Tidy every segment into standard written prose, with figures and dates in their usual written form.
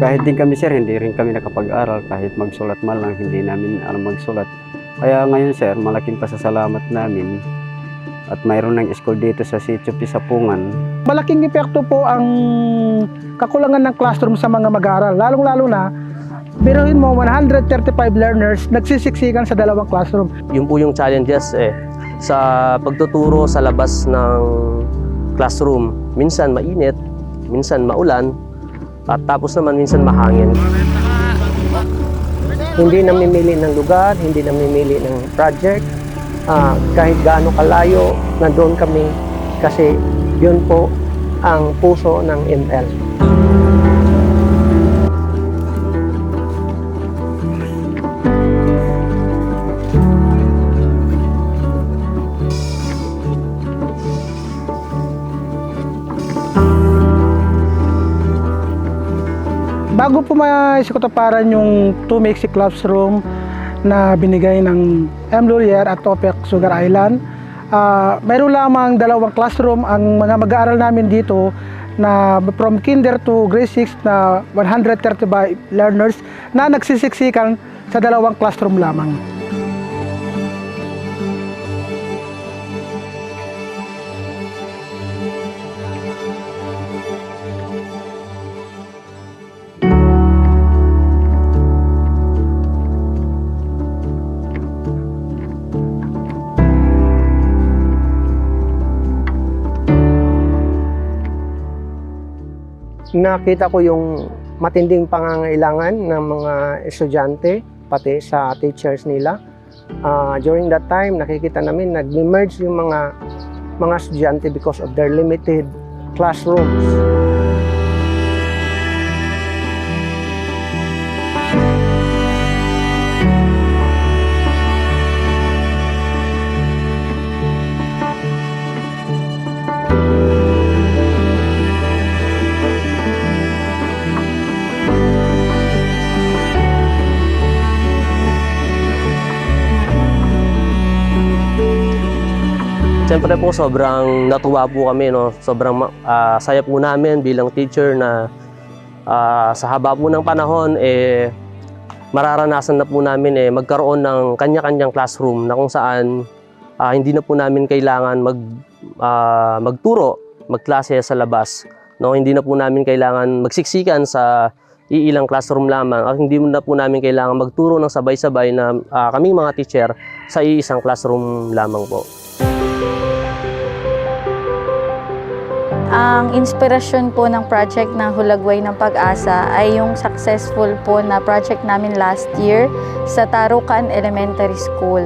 Kahit din kami sir, hindi rin kami nakapag-aral. Kahit magsulat man lang, hindi namin alam magsulat. Kaya ngayon sir, malaking pasasalamat namin at mayroon ng school dito sa Sitio Pisapungan. Malaking epekto po ang kakulangan ng classroom sa mga mag-aaral. Lalong-lalo na, biruin mo 135 learners nagsisiksikan sa dalawang classroom. Yun po yung challenges sa pagtuturo sa labas ng classroom. Minsan mainit, minsan maulan, at tapos naman minsan mahangin. Hindi namimili ng lugar, hindi namimili ng project. Kahit gaano kalayo, nandoon kami kasi yun po ang puso ng ML. Bago po maisikutuparan yung 2 Mixi Classroom na binigay ng M. Laurier at OPEC Sugar Island, mayroon lamang 2 classroom ang mga mag-aaral namin dito na from kinder to grade 6 na 135 learners na nagsisiksikan sa 2 classroom lamang. Nakita ko yung matinding pangangailangan ng mga estudyante, pati sa teachers nila. During that time, nakikita namin nag-emerge yung mga estudyante because of their limited classrooms. Siyempre po sobrang natuwa po kami, no? Sobrang saya po namin bilang teacher na sa haba po ng panahon mararanasan na po namin magkaroon ng kanya-kanyang classroom na kung saan hindi na po namin kailangan magturo, magklase sa labas, no? Hindi na po namin kailangan magsiksikan sa iilang classroom lamang at hindi na po namin kailangan magturo ng sabay-sabay na kaming mga teacher sa iisang classroom lamang po. Ang inspirasyon po ng project ng Hulagway ng Pag-asa ay yung successful po na project namin last year sa Tarukan Elementary School.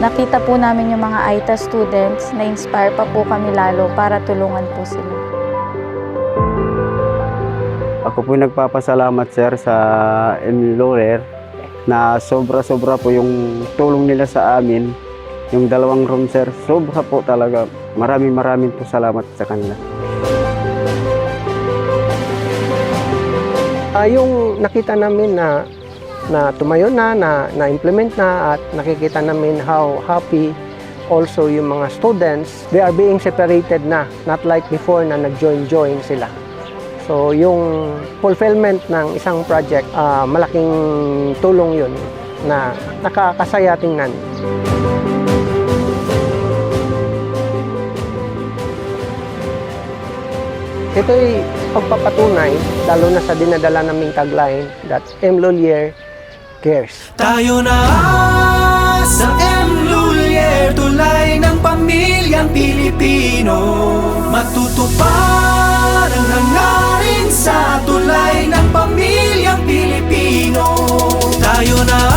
Nakita po namin yung mga AITA students, na-inspire pa po kami lalo para tulungan po sila. Ako po nagpapasalamat sir sa M. Laurier na sobra-sobra po yung tulong nila sa amin. Yung 2 room sir, sobra po talaga. Maraming po salamat sa kanila. Yung nakita namin na tumayo na-implement na at nakikita namin how happy also yung mga students. They are being separated na, not like before na nag-join sila. So yung fulfillment ng isang project, malaking tulong yun na nakakasaya tingnan. Ito'y pagpapatunay, lalo na sa dinadala naming tagline, that M. Laurier cares. Tayo na sa M. Laurier, tulay ng pamilyang Pilipino. Matutupad ang hangarin sa tulay ng pamilyang Pilipino. Tayo na